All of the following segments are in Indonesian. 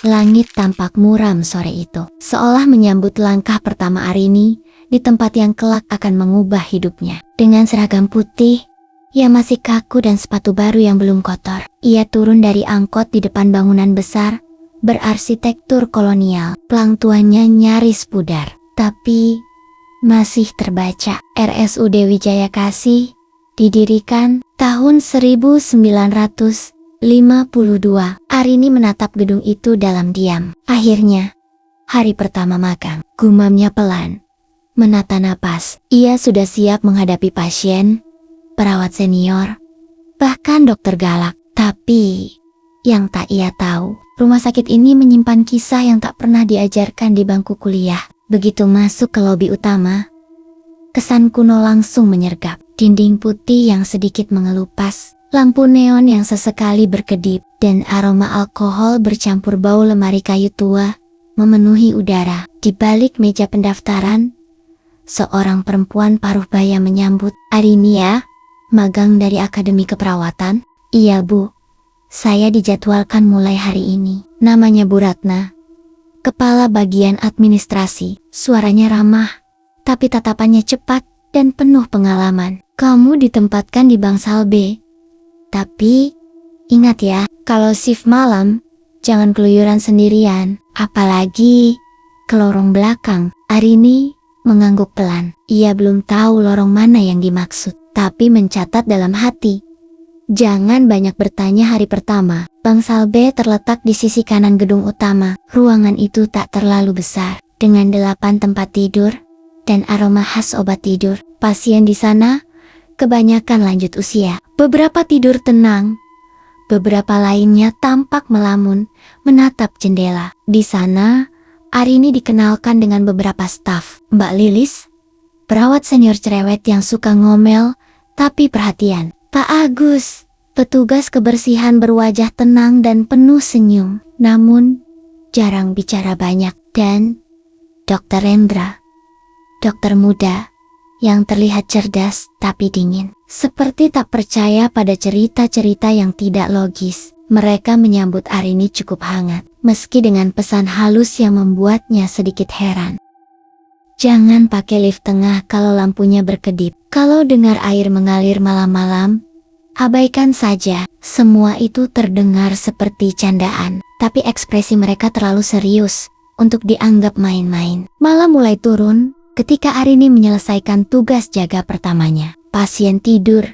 Langit tampak muram sore itu, seolah menyambut langkah pertama Arini di tempat yang kelak akan mengubah hidupnya. Dengan seragam putih yang masih kaku dan sepatu baru yang belum kotor, ia turun dari angkot di depan bangunan besar berarsitektur kolonial. Plang tuanya nyaris pudar, tapi masih terbaca. RSUD Wijaya Kasih, didirikan tahun 1952. Arini menatap gedung itu dalam diam. Akhirnya, hari pertama magang, gumamnya pelan. Menata napas, ia sudah siap menghadapi pasien, perawat senior, bahkan dokter galak. Tapi, yang tak ia tahu, rumah sakit ini menyimpan kisah yang tak pernah diajarkan di bangku kuliah. Begitu masuk ke lobi utama, kesan kuno langsung menyergap. Dinding putih yang sedikit mengelupas, lampu neon yang sesekali berkedip, dan aroma alkohol bercampur bau lemari kayu tua memenuhi udara. Di balik meja pendaftaran, seorang perempuan paruh baya menyambut. "Arini ya, magang dari Akademi Keperawatan?" "Iya Bu, saya dijadwalkan mulai hari ini." Namanya Bu Ratna, kepala bagian administrasi. Suaranya ramah, tapi tatapannya cepat dan penuh pengalaman. "Kamu ditempatkan di bangsal B. Tapi, ingat ya, kalau shift malam, jangan keluyuran sendirian, apalagi ke lorong belakang." Arini mengangguk pelan. Ia belum tahu lorong mana yang dimaksud, tapi mencatat dalam hati. Jangan banyak bertanya hari pertama. Bangsal B terletak di sisi kanan gedung utama. Ruangan itu tak terlalu besar, dengan 8 tempat tidur dan aroma khas obat tidur. Pasien di sana kebanyakan lanjut usia. Beberapa tidur tenang, beberapa lainnya tampak melamun menatap jendela. Di sana, Arini dikenalkan dengan beberapa staf. Mbak Lilis, perawat senior cerewet yang suka ngomel tapi perhatian. Pak Agus, petugas kebersihan berwajah tenang dan penuh senyum, namun jarang bicara banyak. Dan Dr. Rendra, dokter muda yang terlihat cerdas tapi dingin, seperti tak percaya pada cerita-cerita yang tidak logis. Mereka menyambut Arini cukup hangat, meski dengan pesan halus yang membuatnya sedikit heran. Jangan pakai lift tengah kalau lampunya berkedip. Kalau dengar air mengalir malam-malam, abaikan saja. Semua itu terdengar seperti candaan, tapi ekspresi mereka terlalu serius untuk dianggap main-main. Malam mulai turun ketika Arini menyelesaikan tugas jaga pertamanya. Pasien tidur,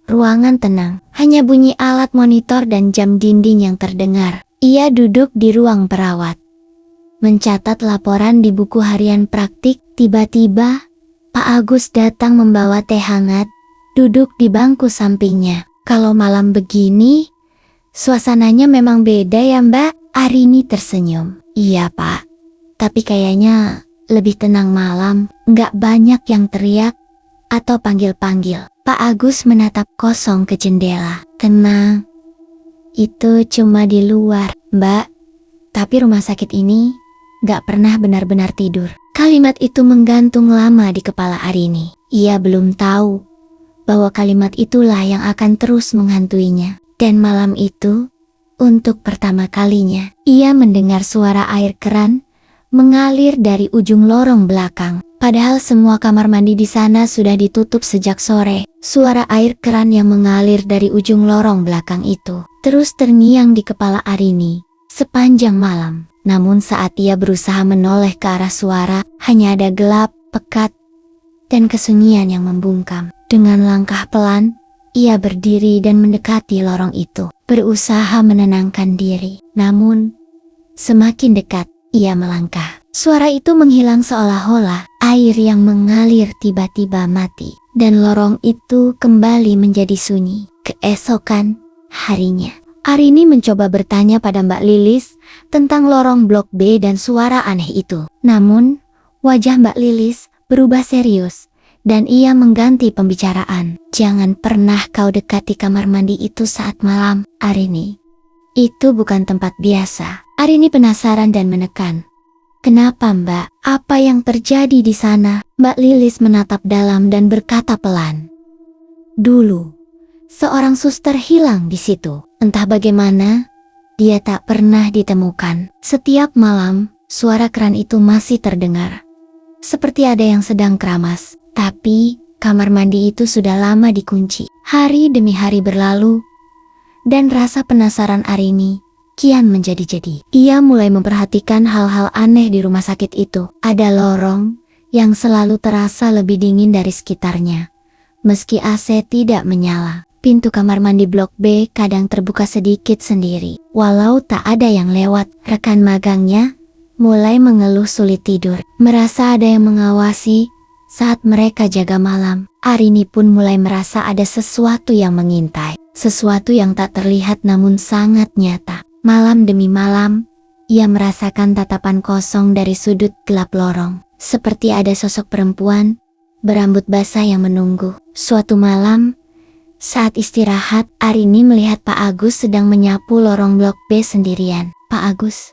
ruangan tenang, hanya bunyi alat monitor dan jam dinding yang terdengar. Ia duduk di ruang perawat, mencatat laporan di buku harian praktik. Tiba-tiba, Pak Agus datang membawa teh hangat, duduk di bangku sampingnya. Kalau malam begini, suasananya memang beda ya Mbak? Arini tersenyum. Iya Pak, tapi kayaknya lebih tenang malam, nggak banyak yang teriak atau panggil-panggil. Pak Agus menatap kosong ke jendela. Tenang, itu cuma di luar, Mbak. Tapi rumah sakit ini nggak pernah benar-benar tidur. Kalimat itu menggantung lama di kepala Arini. Ia belum tahu bahwa kalimat itulah yang akan terus menghantuinya. Dan malam itu, untuk pertama kalinya, ia mendengar suara air keran mengalir dari ujung lorong belakang. Padahal semua kamar mandi di sana sudah ditutup sejak sore. Suara air keran yang mengalir dari ujung lorong belakang itu terus terngiang di kepala Arini sepanjang malam. Namun saat ia berusaha menoleh ke arah suara, hanya ada gelap, pekat, dan kesunyian yang membungkam. Dengan langkah pelan, ia berdiri dan mendekati lorong itu, berusaha menenangkan diri. Namun, semakin dekat, ia melangkah. Suara itu menghilang seolah-olah air yang mengalir tiba-tiba mati, dan lorong itu kembali menjadi sunyi. Keesokan harinya, Arini mencoba bertanya pada Mbak Lilis tentang lorong blok B dan suara aneh itu. Namun, wajah Mbak Lilis berubah serius, dan ia mengganti pembicaraan. Jangan pernah kau dekati kamar mandi itu saat malam, Arini. Itu bukan tempat biasa. Arini penasaran dan menekan. Kenapa Mbak? Apa yang terjadi di sana? Mbak Lilis menatap dalam dan berkata pelan. Dulu, seorang suster hilang di situ. Entah bagaimana, dia tak pernah ditemukan. Setiap malam, suara keran itu masih terdengar. Seperti ada yang sedang keramas, tapi kamar mandi itu sudah lama dikunci. Hari demi hari berlalu, dan rasa penasaran Arini kian menjadi-jadi. Ia mulai memperhatikan hal-hal aneh di rumah sakit itu. Ada lorong yang selalu terasa lebih dingin dari sekitarnya. Meski AC tidak menyala, pintu kamar mandi blok B kadang terbuka sedikit sendiri. Walau tak ada yang lewat, rekan magangnya mulai mengeluh sulit tidur. Merasa ada yang mengawasi saat mereka jaga malam. Arini pun mulai merasa ada sesuatu yang mengintai. Sesuatu yang tak terlihat namun sangat nyata. Malam demi malam, ia merasakan tatapan kosong dari sudut gelap lorong. Seperti ada sosok perempuan berambut basah yang menunggu. Suatu malam, saat istirahat, Arini melihat Pak Agus sedang menyapu lorong blok B sendirian. Pak Agus,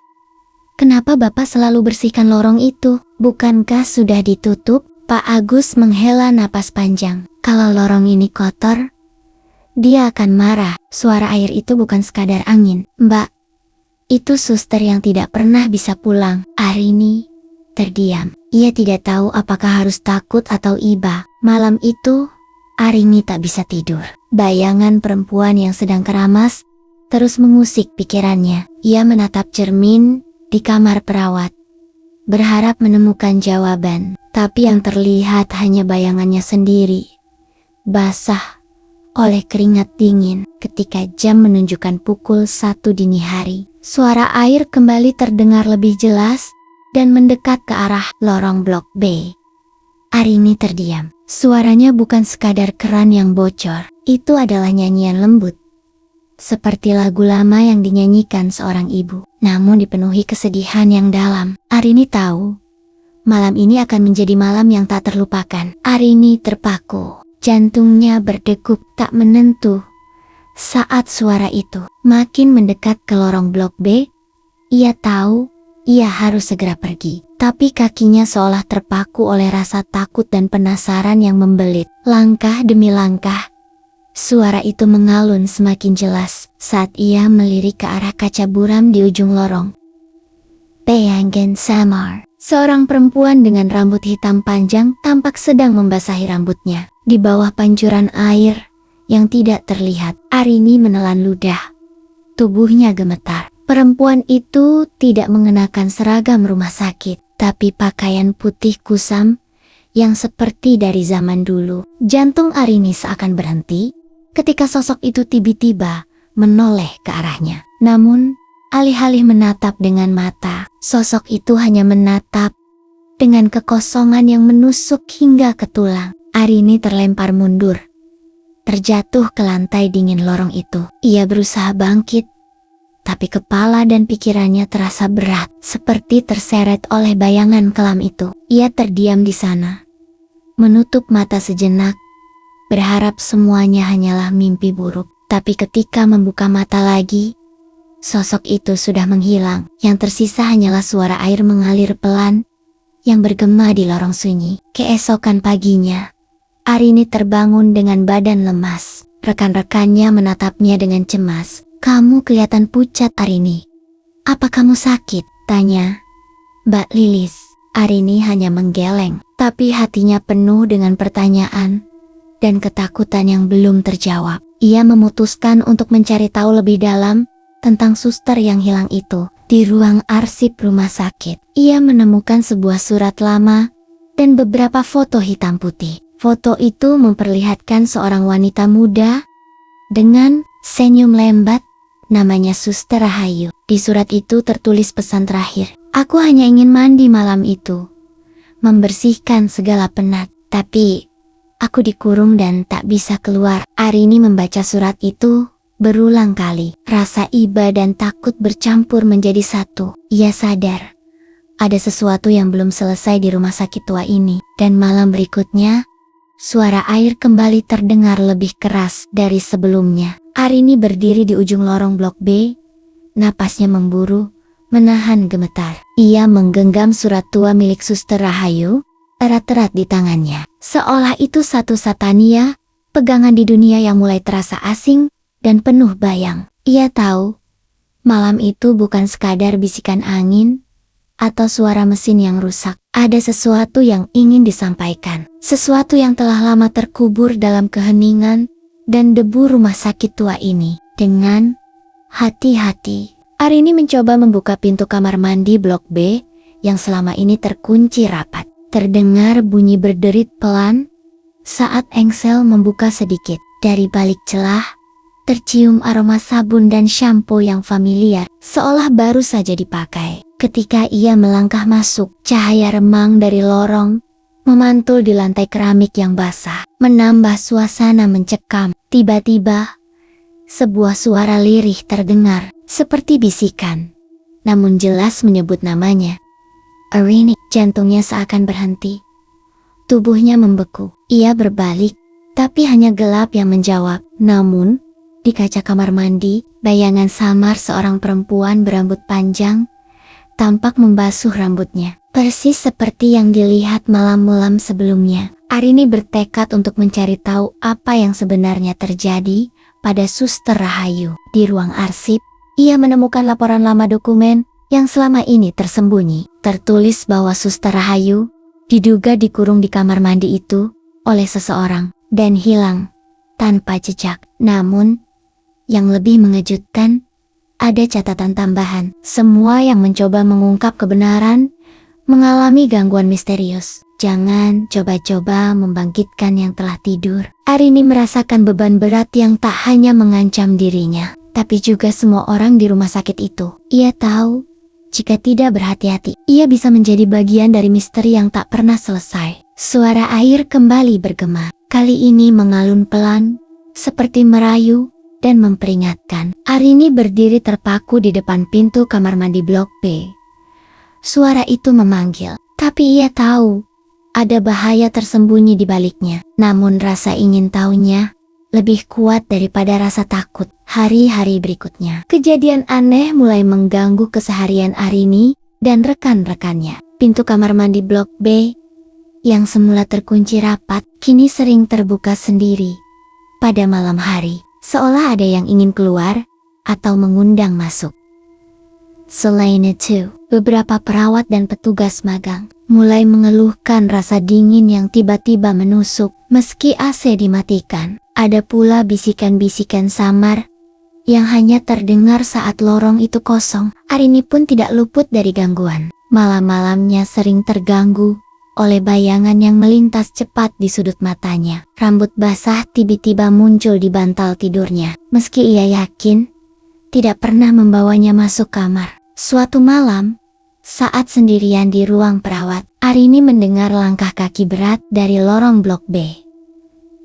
kenapa Bapak selalu bersihkan lorong itu? Bukankah sudah ditutup? Pak Agus menghela napas panjang. Kalau lorong ini kotor, dia akan marah. Suara air itu bukan sekadar angin. Mbak, itu suster yang tidak pernah bisa pulang. Arini terdiam. Ia tidak tahu apakah harus takut atau iba. Malam itu, Arini tak bisa tidur. Bayangan perempuan yang sedang keramas terus mengusik pikirannya. Ia menatap cermin di kamar perawat, berharap menemukan jawaban. Tapi yang terlihat hanya bayangannya sendiri, basah oleh keringat dingin. Ketika jam menunjukkan pukul 1 dini hari, suara air kembali terdengar lebih jelas dan mendekat ke arah lorong blok B. Arini terdiam. Suaranya bukan sekadar keran yang bocor, itu adalah nyanyian lembut. Seperti lagu lama yang dinyanyikan seorang ibu, namun dipenuhi kesedihan yang dalam. Arini tahu, malam ini akan menjadi malam yang tak terlupakan. Arini terpaku. Jantungnya berdegup tak menentu. Saat suara itu makin mendekat ke lorong blok B, ia tahu ia harus segera pergi. Tapi kakinya seolah terpaku oleh rasa takut dan penasaran yang membelit. Langkah demi langkah, suara itu mengalun semakin jelas saat ia melirik ke arah kaca buram di ujung lorong. Bayangan samar. Seorang perempuan dengan rambut hitam panjang tampak sedang membasahi rambutnya. Di bawah pancuran air yang tidak terlihat, Arini menelan ludah. Tubuhnya gemetar. Perempuan itu tidak mengenakan seragam rumah sakit, tapi pakaian putih kusam yang seperti dari zaman dulu. Jantung Arini seakan berhenti ketika sosok itu tiba-tiba menoleh ke arahnya. Namun, alih-alih menatap dengan mata, sosok itu hanya menatap dengan kekosongan yang menusuk hingga ke tulang. Arini terlempar mundur, terjatuh ke lantai dingin lorong itu. Ia berusaha bangkit, tapi kepala dan pikirannya terasa berat, seperti terseret oleh bayangan kelam itu. Ia terdiam di sana, menutup mata sejenak, berharap semuanya hanyalah mimpi buruk. Tapi ketika membuka mata lagi, sosok itu sudah menghilang. Yang tersisa hanyalah suara air mengalir pelan yang bergema di lorong sunyi. Keesokan paginya, Arini terbangun dengan badan lemas. Rekan-rekannya menatapnya dengan cemas. Kamu kelihatan pucat, Arini. Apa kamu sakit? Tanya Mbak Lilis. Arini hanya menggeleng, tapi hatinya penuh dengan pertanyaan dan ketakutan yang belum terjawab. Ia memutuskan untuk mencari tahu lebih dalam tentang suster yang hilang itu. Di ruang arsip rumah sakit, ia menemukan sebuah surat lama dan beberapa foto hitam putih. Foto itu memperlihatkan seorang wanita muda dengan senyum lembat, namanya Suster Rahayu. Di surat itu tertulis pesan terakhir. Aku hanya ingin mandi malam itu, membersihkan segala penat, tapi aku dikurung dan tak bisa keluar. Arini membaca surat itu berulang kali. Rasa iba dan takut bercampur menjadi satu. Ia sadar ada sesuatu yang belum selesai di rumah sakit tua ini. Dan malam berikutnya, suara air kembali terdengar lebih keras dari sebelumnya. Arini berdiri di ujung lorong blok B, napasnya memburu, menahan gemetar. Ia menggenggam surat tua milik Suster Rahayu, erat-erat di tangannya. Seolah itu satu-satunya pegangan di dunia yang mulai terasa asing dan penuh bayang. Ia tahu, Malam itu bukan sekadar bisikan angin atau suara mesin yang rusak. Ada sesuatu yang ingin disampaikan. Sesuatu yang telah lama terkubur dalam keheningan dan debu rumah sakit tua ini. Dengan hati-hati, Arini mencoba membuka pintu kamar mandi blok B yang selama ini terkunci rapat. Terdengar bunyi berderit pelan saat engsel membuka sedikit. Dari balik celah, tercium aroma sabun dan shampoo yang familiar, seolah baru saja dipakai. Ketika ia melangkah masuk, cahaya remang dari lorong memantul di lantai keramik yang basah, menambah suasana mencekam. Tiba-tiba, sebuah suara lirih terdengar, seperti bisikan, namun jelas menyebut namanya. Arini, jantungnya seakan berhenti. Tubuhnya membeku. Ia berbalik, tapi hanya gelap yang menjawab. Namun, di kaca kamar mandi, bayangan samar seorang perempuan berambut panjang tampak membasuh rambutnya. Persis seperti yang dilihat malam-malam sebelumnya. Arini bertekad untuk mencari tahu apa yang sebenarnya terjadi pada Suster Rahayu. Di ruang arsip, ia menemukan laporan lama dokumen yang selama ini tersembunyi. Tertulis bahwa Suster Rahayu diduga dikurung di kamar mandi itu oleh seseorang dan hilang tanpa jejak. Namun, yang lebih mengejutkan, ada catatan tambahan. Semua yang mencoba mengungkap kebenaran mengalami gangguan misterius. Jangan coba-coba membangkitkan yang telah tidur. Arini merasakan beban berat yang tak hanya mengancam dirinya, tapi juga semua orang di rumah sakit itu. Ia tahu, jika tidak berhati-hati, ia bisa menjadi bagian dari misteri yang tak pernah selesai. Suara air kembali bergema. Kali ini mengalun pelan, seperti merayu dan memperingatkan. Arini berdiri terpaku di depan pintu kamar mandi blok B. Suara itu memanggil, tapi ia tahu ada bahaya tersembunyi di baliknya. Namun rasa ingin tahunya lebih kuat daripada rasa takut. Hari-hari berikutnya, kejadian aneh mulai mengganggu keseharian Arini dan rekan-rekannya. Pintu kamar mandi blok B yang semula terkunci rapat, kini sering terbuka sendiri pada malam hari, seolah ada yang ingin keluar atau mengundang masuk. Selain itu, beberapa perawat dan petugas magang mulai mengeluhkan rasa dingin yang tiba-tiba menusuk meski AC dimatikan. Ada pula bisikan-bisikan samar yang hanya terdengar saat lorong itu kosong. Arini pun tidak luput dari gangguan. Malam-malamnya sering terganggu oleh bayangan yang melintas cepat di sudut matanya. Rambut basah tiba-tiba muncul di bantal tidurnya, meski ia yakin tidak pernah membawanya masuk kamar. Suatu malam, saat sendirian di ruang perawat, Arini mendengar langkah kaki berat dari lorong blok B.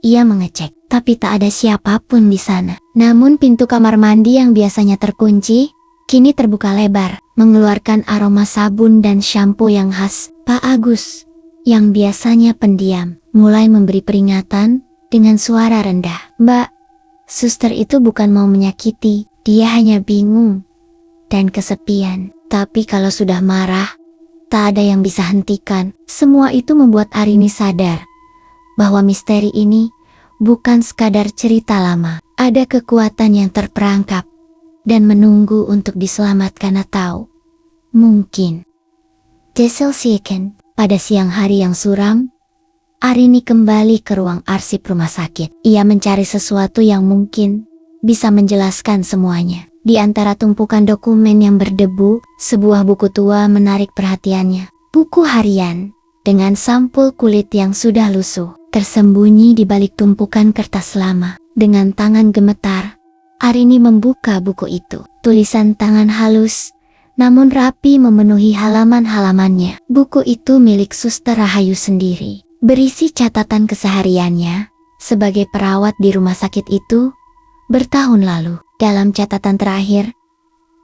Ia mengecek, tapi tak ada siapapun di sana. Namun pintu kamar mandi yang biasanya terkunci, kini terbuka lebar, mengeluarkan aroma sabun dan shampoo yang khas. Pak Agus, yang biasanya pendiam, mulai memberi peringatan dengan suara rendah. Mbak, suster itu bukan mau menyakiti, dia hanya bingung dan kesepian. Tapi kalau sudah marah, tak ada yang bisa hentikan. Semua itu membuat Arini sadar bahwa misteri ini bukan sekadar cerita lama. Ada kekuatan yang terperangkap dan menunggu untuk diselamatkan atau mungkin diselesaikan. Pada siang hari yang suram, Arini kembali ke ruang arsip rumah sakit. Ia mencari sesuatu yang mungkin bisa menjelaskan semuanya. Di antara tumpukan dokumen yang berdebu, sebuah buku tua menarik perhatiannya. Buku harian dengan sampul kulit yang sudah lusuh, tersembunyi di balik tumpukan kertas lama. Dengan tangan gemetar, Arini membuka buku itu. Tulisan tangan halus namun rapi memenuhi halaman-halamannya. Buku itu milik Suster Rahayu sendiri, berisi catatan kesehariannya sebagai perawat di rumah sakit itu bertahun lalu. Dalam catatan terakhir,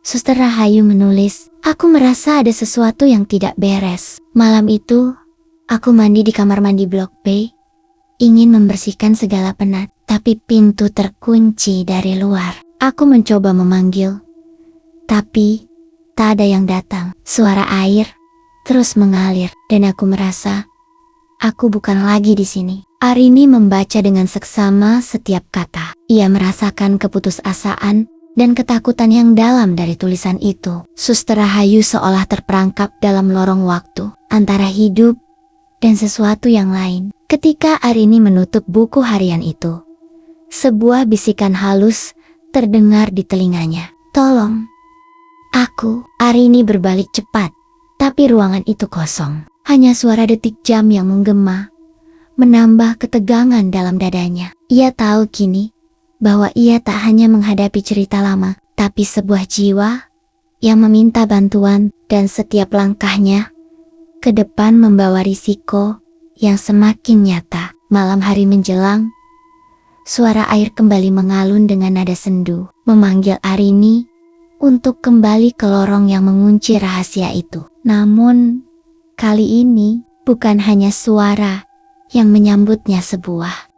Suster Rahayu menulis, "Aku merasa ada sesuatu yang tidak beres. Malam itu, aku mandi di kamar mandi blok B, ingin membersihkan segala penat, tapi pintu terkunci dari luar. Aku mencoba memanggil, tapi tak ada yang datang. Suara air terus mengalir dan aku merasa aku bukan lagi di sini." Arini membaca dengan seksama setiap kata. Ia merasakan keputusasaan dan ketakutan yang dalam dari tulisan itu. Suster Rahayu seolah terperangkap dalam lorong waktu antara hidup dan sesuatu yang lain. Ketika Arini menutup buku harian itu, sebuah bisikan halus terdengar di telinganya. "Tolong, aku." Arini berbalik cepat, tapi ruangan itu kosong. Hanya suara detik jam yang menggema, menambah ketegangan dalam dadanya. Ia tahu kini bahwa ia tak hanya menghadapi cerita lama, tapi sebuah jiwa yang meminta bantuan, dan setiap langkahnya ke depan membawa risiko yang semakin nyata. Malam hari menjelang, suara air kembali mengalun dengan nada sendu, memanggil Arini untuk kembali ke lorong yang mengunci rahasia itu. Namun, kali ini bukan hanya suara yang menyambutnya, sebuah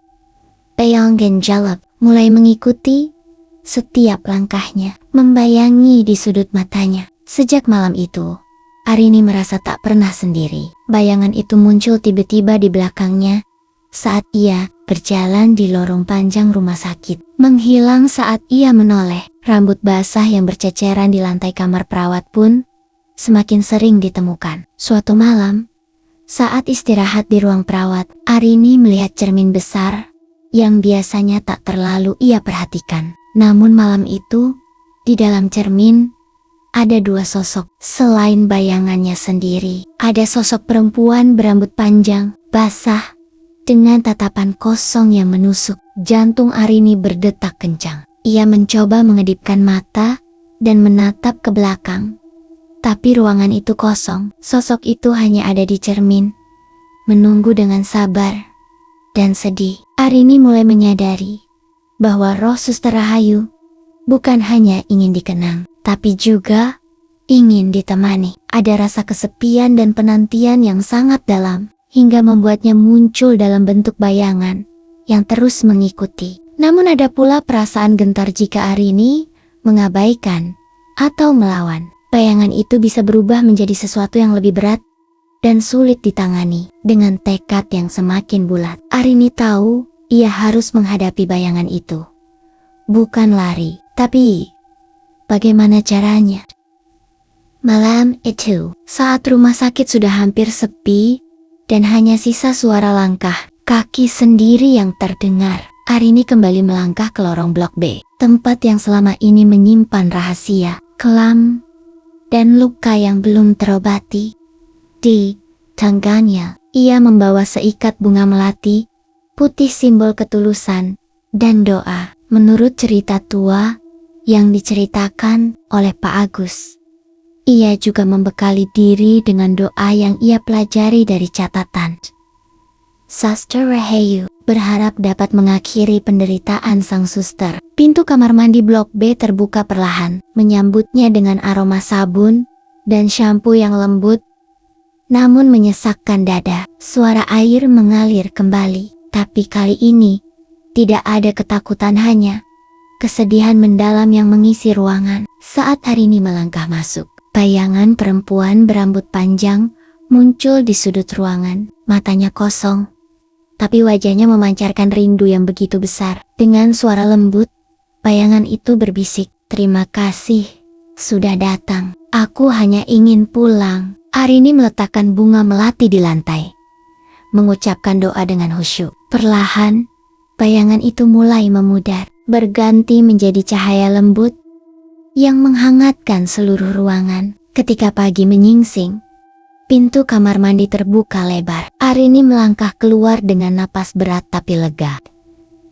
peyang genjalap mulai mengikuti setiap langkahnya, membayangi di sudut matanya. Sejak malam itu, Arini merasa tak pernah sendiri. Bayangan itu muncul tiba-tiba di belakangnya saat ia berjalan di lorong panjang rumah sakit. Menghilang saat ia menoleh. Rambut basah yang berceceran di lantai kamar perawat pun semakin sering ditemukan. Suatu malam, saat istirahat di ruang perawat, Arini melihat cermin besar yang biasanya tak terlalu ia perhatikan. Namun malam itu, di dalam cermin, ada dua sosok. Selain bayangannya sendiri, ada sosok perempuan berambut panjang, basah, dengan tatapan kosong yang menusuk. Jantung Arini berdetak kencang. Ia mencoba mengedipkan mata dan menatap ke belakang. Tapi ruangan itu kosong. Sosok itu hanya ada di cermin, menunggu dengan sabar dan sedih. Arini mulai menyadari bahwa roh Suster Rahayu bukan hanya ingin dikenang, tapi juga ingin ditemani. Ada rasa kesepian dan penantian yang sangat dalam, hingga membuatnya muncul dalam bentuk bayangan yang terus mengikuti. Namun ada pula perasaan gentar jika Arini mengabaikan atau melawan. Bayangan itu bisa berubah menjadi sesuatu yang lebih berat dan sulit ditangani. Dengan tekad yang semakin bulat, Arini tahu ia harus menghadapi bayangan itu. Bukan lari, tapi bagaimana caranya? Malam itu, saat rumah sakit sudah hampir sepi dan hanya sisa suara langkah kaki sendiri yang terdengar, Arini kembali melangkah ke lorong blok B, tempat yang selama ini menyimpan rahasia, kelam, dan luka yang belum terobati. Di tangannya, ia membawa seikat bunga melati putih, simbol ketulusan dan doa. Menurut cerita tua yang diceritakan oleh Pak Agus, ia juga membekali diri dengan doa yang ia pelajari dari catatan Suster Rahayu, berharap dapat mengakhiri penderitaan sang suster. Pintu kamar mandi blok B terbuka perlahan, menyambutnya dengan aroma sabun dan shampoo yang lembut namun menyesakkan dada. Suara air mengalir kembali, tapi kali ini tidak ada ketakutan, hanya kesedihan mendalam yang mengisi ruangan. Saat Arini melangkah masuk, bayangan perempuan berambut panjang muncul di sudut ruangan. Matanya kosong, tapi wajahnya memancarkan rindu yang begitu besar. Dengan suara lembut, bayangan itu berbisik, "Terima kasih sudah datang. Aku hanya ingin pulang." Arini meletakkan bunga melati di lantai, mengucapkan doa dengan khusyuk. Perlahan, bayangan itu mulai memudar, berganti menjadi cahaya lembut yang menghangatkan seluruh ruangan. Ketika pagi menyingsing, pintu kamar mandi terbuka lebar. Arini melangkah keluar dengan napas berat tapi lega.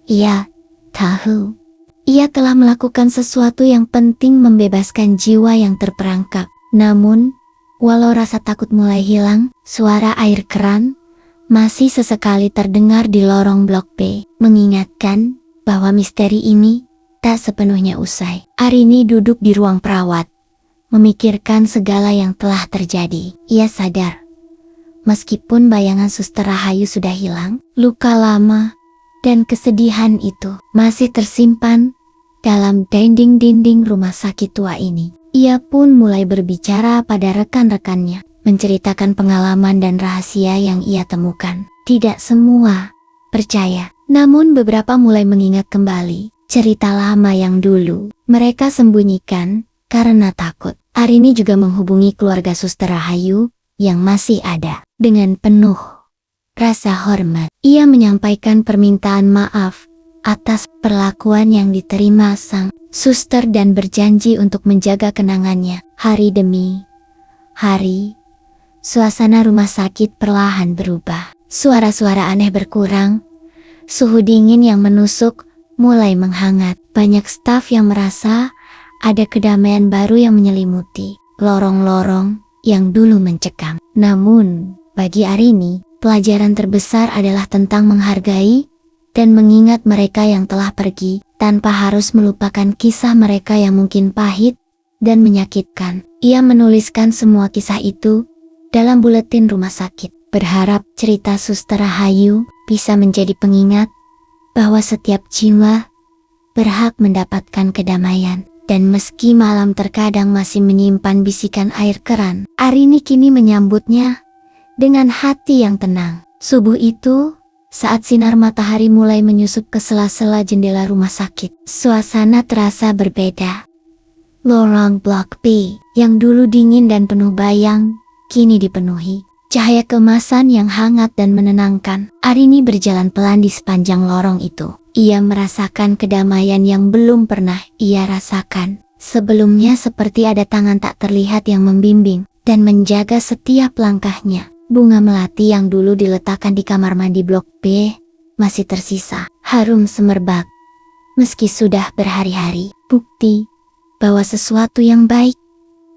Ia tahu, ia telah melakukan sesuatu yang penting, membebaskan jiwa yang terperangkap. Namun, walau rasa takut mulai hilang, suara air keran masih sesekali terdengar di lorong blok B, mengingatkan bahwa misteri ini tak sepenuhnya usai. Arini duduk di ruang perawat, memikirkan segala yang telah terjadi. Ia sadar, meskipun bayangan Suster Rahayu sudah hilang, luka lama dan kesedihan itu masih tersimpan dalam dinding-dinding rumah sakit tua ini. Ia pun mulai berbicara pada rekan-rekannya, menceritakan pengalaman dan rahasia yang ia temukan. Tidak semua percaya, namun beberapa mulai mengingat kembali cerita lama yang dulu mereka sembunyikan karena takut. Arini juga menghubungi keluarga Suster Rahayu yang masih ada. Dengan penuh rasa hormat, ia menyampaikan permintaan maaf atas perlakuan yang diterima sang suster dan berjanji untuk menjaga kenangannya. Hari demi hari, suasana rumah sakit perlahan berubah. Suara-suara aneh berkurang, suhu dingin yang menusuk mulai menghangat. Banyak staf yang merasa ada kedamaian baru yang menyelimuti lorong-lorong yang dulu mencekam. Namun, bagi Arini, pelajaran terbesar adalah tentang menghargai dan mengingat mereka yang telah pergi, tanpa harus melupakan kisah mereka yang mungkin pahit dan menyakitkan. Ia menuliskan semua kisah itu dalam buletin rumah sakit, berharap cerita Suster Rahayu bisa menjadi pengingat bahwa setiap jiwa berhak mendapatkan kedamaian. Dan meski malam terkadang masih menyimpan bisikan air keran, Arini kini menyambutnya dengan hati yang tenang. Subuh itu, saat sinar matahari mulai menyusup ke sela-sela jendela rumah sakit, suasana terasa berbeda. Lorong Blok B, yang dulu dingin dan penuh bayang, kini dipenuhi cahaya kemasan yang hangat dan menenangkan. Arini berjalan pelan di sepanjang lorong itu. Ia merasakan kedamaian yang belum pernah ia rasakan. Sebelumnya seperti ada tangan tak terlihat yang membimbing dan menjaga setiap langkahnya. Bunga melati yang dulu diletakkan di kamar mandi Blok B masih tersisa, harum semerbak. Meski sudah berhari-hari, bukti bahwa sesuatu yang baik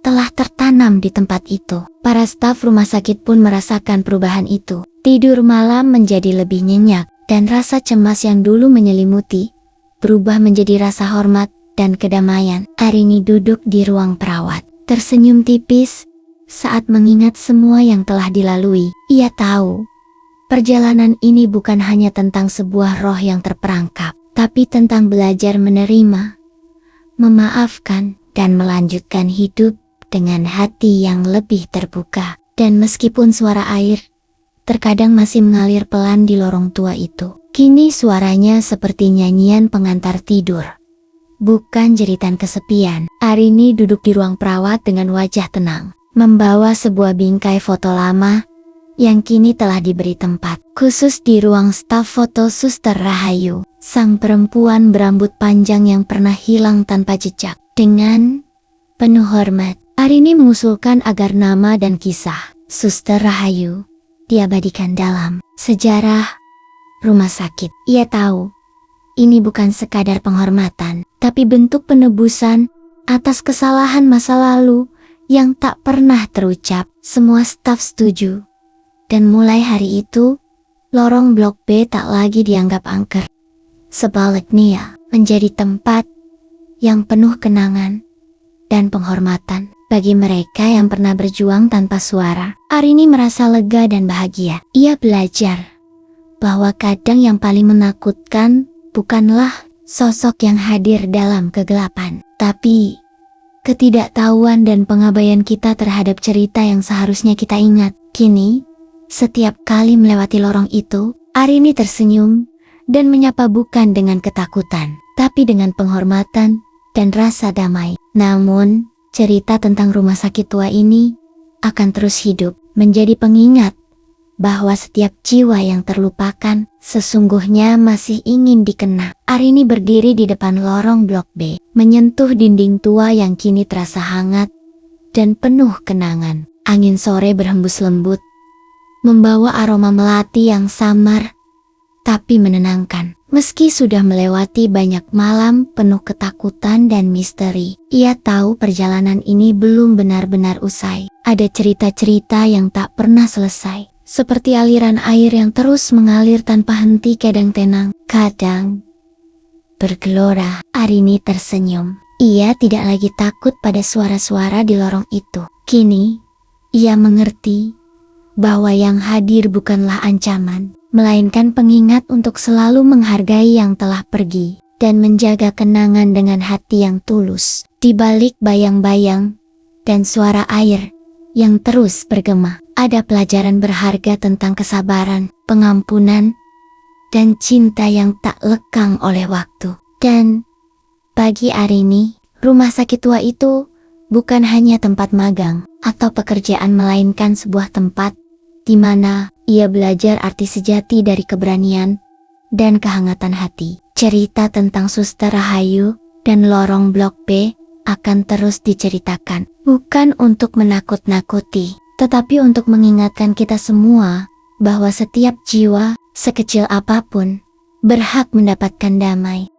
telah tertanam di tempat itu. Para staf rumah sakit pun merasakan perubahan itu. Tidur malam menjadi lebih nyenyak, dan rasa cemas yang dulu menyelimuti berubah menjadi rasa hormat dan kedamaian. Arini duduk di ruang perawat, tersenyum tipis saat mengingat semua yang telah dilalui. Ia tahu, perjalanan ini bukan hanya tentang sebuah roh yang terperangkap, tapi tentang belajar menerima, memaafkan, dan melanjutkan hidup dengan hati yang lebih terbuka. Dan meskipun suara air terkadang masih mengalir pelan di lorong tua itu, kini suaranya seperti nyanyian pengantar tidur, bukan jeritan kesepian. Arini duduk di ruang perawat dengan wajah tenang, membawa sebuah bingkai foto lama yang kini telah diberi tempat khusus di ruang staf foto Suster Rahayu, sang perempuan berambut panjang yang pernah hilang tanpa jejak. Dengan penuh hormat, Arini mengusulkan agar nama dan kisah Suster Rahayu diabadikan dalam sejarah rumah sakit. Ia tahu, ini bukan sekadar penghormatan, tapi bentuk penebusan atas kesalahan masa lalu yang tak pernah terucap. Semua staf setuju, dan mulai hari itu, lorong Blok B tak lagi dianggap angker. Sebaliknya, menjadi tempat yang penuh kenangan dan penghormatan. Bagi mereka yang pernah berjuang tanpa suara, Arini merasa lega dan bahagia. Ia belajar bahwa kadang yang paling menakutkan bukanlah sosok yang hadir dalam kegelapan, tapi ketidaktahuan dan pengabaian kita terhadap cerita yang seharusnya kita ingat. Kini, setiap kali melewati lorong itu, Arini tersenyum dan menyapa bukan dengan ketakutan, tapi dengan penghormatan dan rasa damai. Namun, cerita tentang rumah sakit tua ini akan terus hidup, menjadi pengingat bahwa setiap jiwa yang terlupakan sesungguhnya masih ingin dikenang. Arini berdiri di depan lorong Blok B, menyentuh dinding tua yang kini terasa hangat dan penuh kenangan. Angin sore berhembus lembut, membawa aroma melati yang samar tapi menenangkan. Meski sudah melewati banyak malam penuh ketakutan dan misteri, ia tahu perjalanan ini belum benar-benar usai. Ada cerita-cerita yang tak pernah selesai, seperti aliran air yang terus mengalir tanpa henti, kadang tenang, kadang bergelora. Arini tersenyum. Ia tidak lagi takut pada suara-suara di lorong itu. Kini, ia mengerti bahwa yang hadir bukanlah ancaman, melainkan pengingat untuk selalu menghargai yang telah pergi dan menjaga kenangan dengan hati yang tulus. Di balik bayang-bayang dan suara air yang terus bergema, ada pelajaran berharga tentang kesabaran, pengampunan, dan cinta yang tak lekang oleh waktu. Dan bagi Arini, rumah sakit tua itu bukan hanya tempat magang atau pekerjaan, melainkan sebuah tempat di mana ia belajar arti sejati dari keberanian dan kehangatan hati. Cerita tentang Suster Rahayu dan lorong blok B akan terus diceritakan, bukan untuk menakut-nakuti, tetapi untuk mengingatkan kita semua bahwa setiap jiwa, sekecil apapun, berhak mendapatkan damai.